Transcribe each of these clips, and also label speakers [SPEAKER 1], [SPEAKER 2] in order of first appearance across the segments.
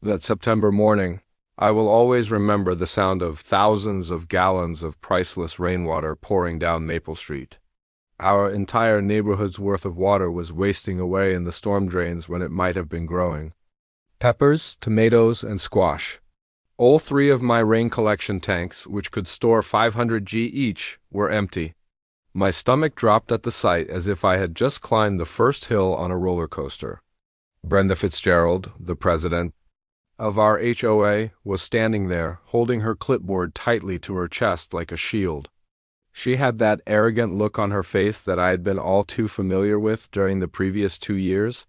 [SPEAKER 1] That September morning, I will always remember the sound of thousands of gallons of priceless rainwater pouring down Maple Street. Our entire neighborhood's worth of water was wasting away in the storm drains when it might have been growing. Peppers, tomatoes, and squash. All three of my rain collection tanks, which could store 500 g each, were empty. My stomach dropped at the sight as if I had just climbed the first hill on a roller coaster. Brenda Fitzgerald, the president of our HOA, was standing there, holding her clipboard tightly to her chest like a shield. She had that arrogant look on her face that I had been all too familiar with during the previous 2 years.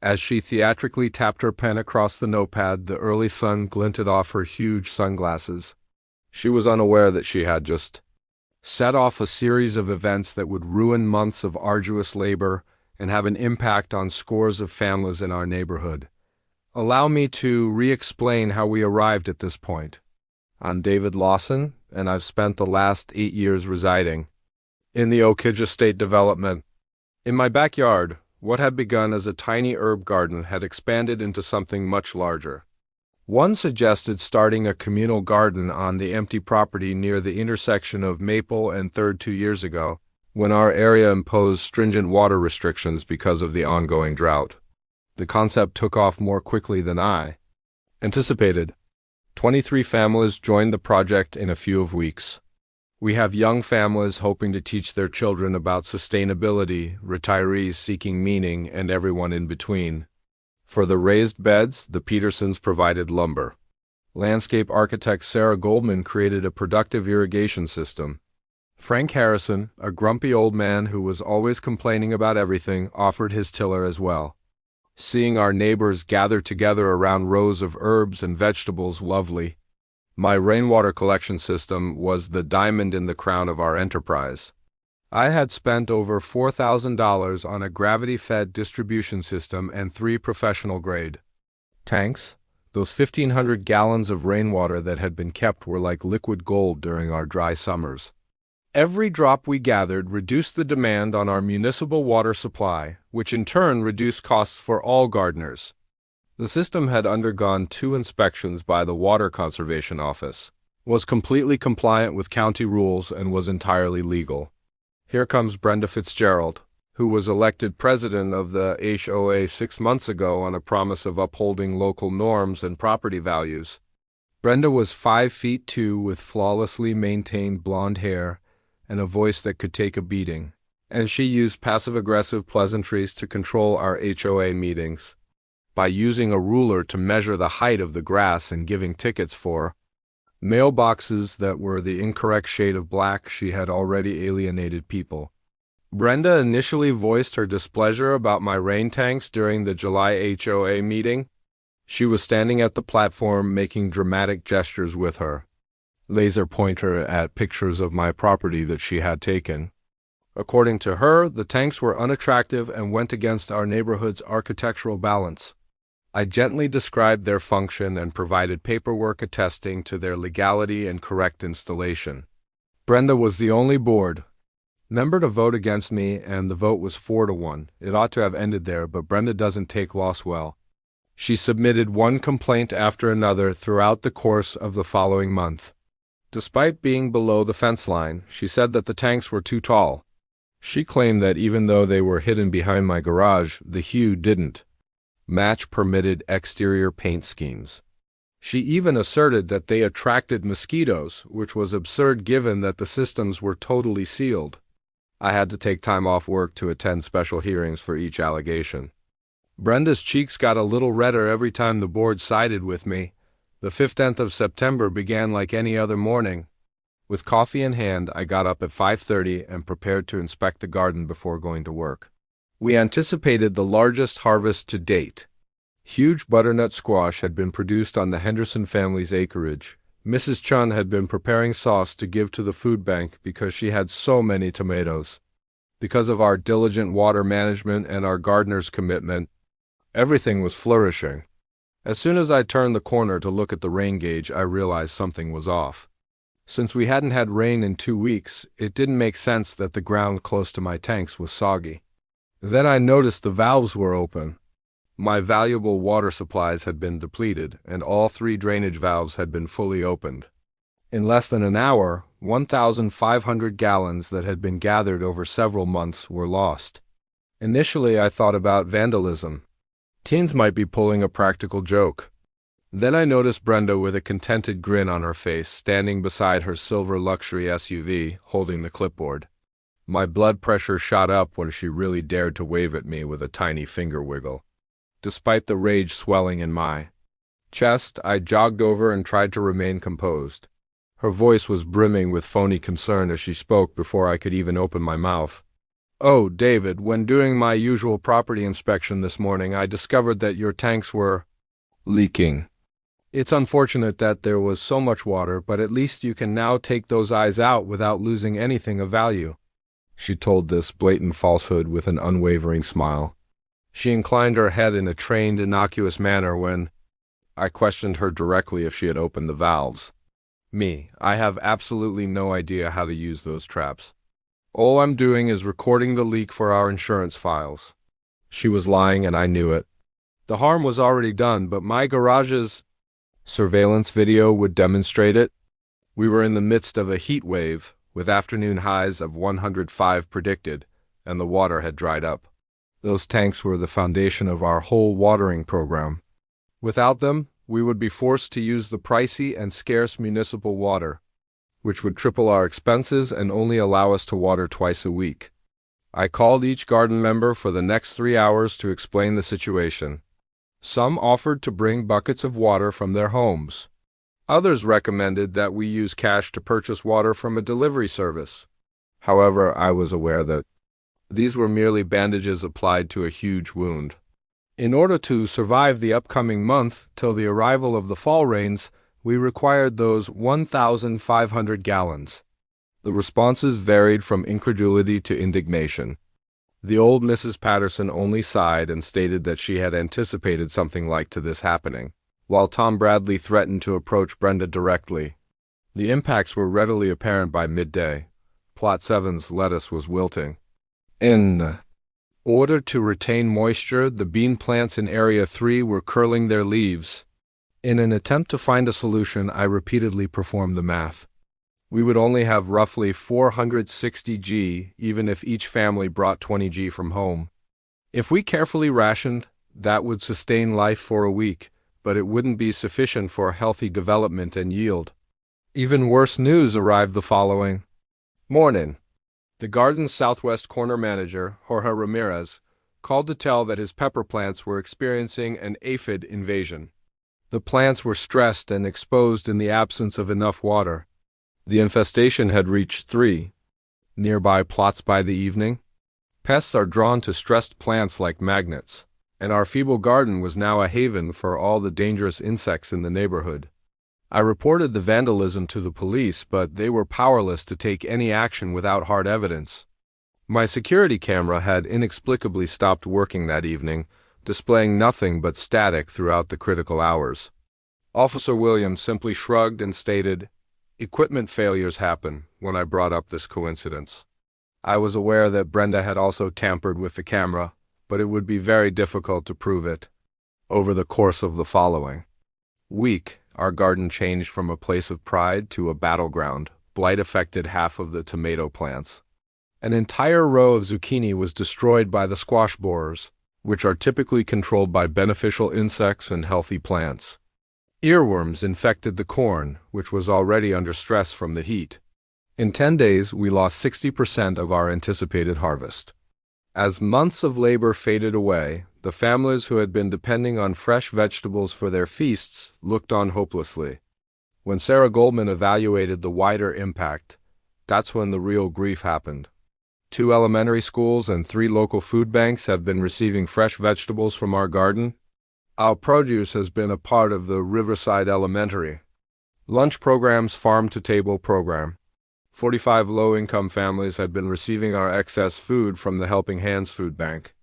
[SPEAKER 1] As she theatrically tapped her pen across the notepad, the early sun glinted off her huge sunglasses. She was unaware that she had just set off a series of events that would ruin months of arduous labor and have an impact on scores of families in our neighborhood. Allow me to re-explain how we arrived at this point. I'm David Lawson, and I've spent the last 8 years residing in the Oak Ridge Estate development. In my backyard, what had begun as a tiny herb garden had expanded into something much larger. One suggested starting a communal garden on the empty property near the intersection of Maple and 3rd 2 years ago, when our area imposed stringent water restrictions because of the ongoing drought. The concept took off more quickly than I anticipated. 23 families joined the project in a few weeks. We have young families hoping to teach their children about sustainability, retirees seeking meaning, and everyone in between. For the raised beds, the Petersons provided lumber. Landscape architect Sarah Goldman created a productive irrigation system. Frank Harrison, a grumpy old man who was always complaining about everything, offered his tiller as well. Seeing our neighbors gather together around rows of herbs and vegetables lovely. My rainwater collection system was the diamond in the crown of our enterprise. I had spent over $4,000 on a gravity-fed distribution system and 3 professional-grade tanks. Those 1,500 gallons of rainwater that had been kept were like liquid gold during our dry summers. Every drop we gathered reduced the demand on our municipal water supply, which in turn reduced costs for all gardeners. The system had undergone 2 inspections by the Water Conservation Office, was completely compliant with county rules, and was entirely legal. Here comes Brenda Fitzgerald, who was elected president of the HOA 6 months ago on a promise of upholding local norms and property values. Brenda was 5'2" with flawlessly maintained blonde hair and a voice that could take a beating, and she used passive-aggressive pleasantries to control our HOA meetings by using a ruler to measure the height of the grass and giving tickets for mailboxes that were the incorrect shade of black. She had already alienated people. Brenda initially voiced her displeasure about my rain tanks during the July HOA meeting. She was standing at the platform making dramatic gestures with her laser pointer at pictures of my property that she had taken. According to her, the tanks were unattractive and went against our neighborhood's architectural balance. I gently described their function and provided paperwork attesting to their legality and correct installation. Brenda was the only board member to vote against me, and the vote was 4-1. It ought to have ended there, but Brenda doesn't take loss well. She submitted one complaint after another throughout the course of the following month. Despite being below the fence line, she said that the tanks were too tall. She claimed that even though they were hidden behind my garage, the hue didn't match permitted exterior paint schemes. She even asserted that they attracted mosquitoes, which was absurd given that the systems were totally sealed. I had to take time off work to attend special hearings for each allegation. Brenda's cheeks got a little redder every time the board sided with me. The 15th of September began like any other morning. With coffee in hand, I got up at 5:30 and prepared to inspect the garden before going to work. We anticipated the largest harvest to date. Huge butternut squash had been produced on the Henderson family's acreage. Mrs. Chun had been preparing sauce to give to the food bank because she had so many tomatoes. Because of our diligent water management and our gardener's commitment, everything was flourishing. As soon as I turned the corner to look at the rain gauge, I realized something was off. Since we hadn't had rain in 2 weeks, it didn't make sense that the ground close to my tanks was soggy. Then I noticed the valves were open. My valuable water supplies had been depleted, and all 3 drainage valves had been fully opened. In less than an hour, 1,500 gallons that had been gathered over several months were lost. Initially, I thought about vandalism. Teens might be pulling a practical joke. Then I noticed Brenda with a contented grin on her face, standing beside her silver luxury SUV, holding the clipboard. My blood pressure shot up when she really dared to wave at me with a tiny finger wiggle. Despite the rage swelling in my chest, I jogged over and tried to remain composed. Her voice was brimming with phony concern as she spoke before I could even open my mouth. "Oh, David, when doing my usual property inspection this morning, I discovered that your tanks were leaking. It's unfortunate that there was so much water, but at least you can now take those eyes out without losing anything of value." She told this blatant falsehood with an unwavering smile. She inclined her head in a trained, innocuous manner when I questioned her directly if she had opened the valves. I have absolutely no idea how to use those traps. All I'm doing is recording the leak for our insurance files. She was lying and I knew it. The harm was already done, but my garage's surveillance video would demonstrate it. We were in the midst of a heat wave, with afternoon highs of 105 predicted, and the water had dried up. Those tanks were the foundation of our whole watering program. Without them, we would be forced to use the pricey and scarce municipal water, which would triple our expenses and only allow us to water twice a week. I called each garden member for the next 3 hours to explain the situation. Some offered to bring buckets of water from their homes. Others recommended that we use cash to purchase water from a delivery service. However, I was aware that these were merely bandages applied to a huge wound. In order to survive the upcoming month till the arrival of the fall rains, we required those 1,500 gallons. The responses varied from incredulity to indignation. The old Mrs. Patterson only sighed and stated that she had anticipated something like to this happening, while Tom Bradley threatened to approach Brenda directly. The impacts were readily apparent by midday. Plot 7's lettuce was wilting. In order to retain moisture, the bean plants in Area 3 were curling their leaves. In an attempt to find a solution, I repeatedly performed the math. We would only have roughly 460 G, even if each family brought 20 G from home. If we carefully rationed, that would sustain life for a week, but it wouldn't be sufficient for healthy development and yield. Even worse news arrived the following morning. The garden's southwest corner manager, Jorge Ramirez, called to tell that his pepper plants were experiencing an aphid invasion. The plants were stressed and exposed in the absence of enough water. The infestation had reached 3 nearby plots by the evening. Pests are drawn to stressed plants like magnets, and our feeble garden was now a haven for all the dangerous insects in the neighborhood. I reported the vandalism to the police, but they were powerless to take any action without hard evidence. My security camera had inexplicably stopped working that evening, displaying nothing but static throughout the critical hours. Officer Williams simply shrugged and stated, "Equipment failures happen," when I brought up this coincidence. I was aware that Brenda had also tampered with the camera, but it would be very difficult to prove it. Over the course of the following week, our garden changed from a place of pride to a battleground. Blight affected half of the tomato plants. An entire row of zucchini was destroyed by the squash borers, which are typically controlled by beneficial insects and healthy plants. Earworms infected the corn, which was already under stress from the heat. In 10 days, we lost 60% of our anticipated harvest. As months of labor faded away, the families who had been depending on fresh vegetables for their feasts looked on hopelessly. When Sarah Goldman evaluated the wider impact, that's when the real grief happened. 2 elementary schools and 3 local food banks have been receiving fresh vegetables from our garden. Our produce has been a part of the Riverside Elementary lunch program's farm-to-table program. 45 low-income families had been receiving our excess food from the Helping Hands Food Bank.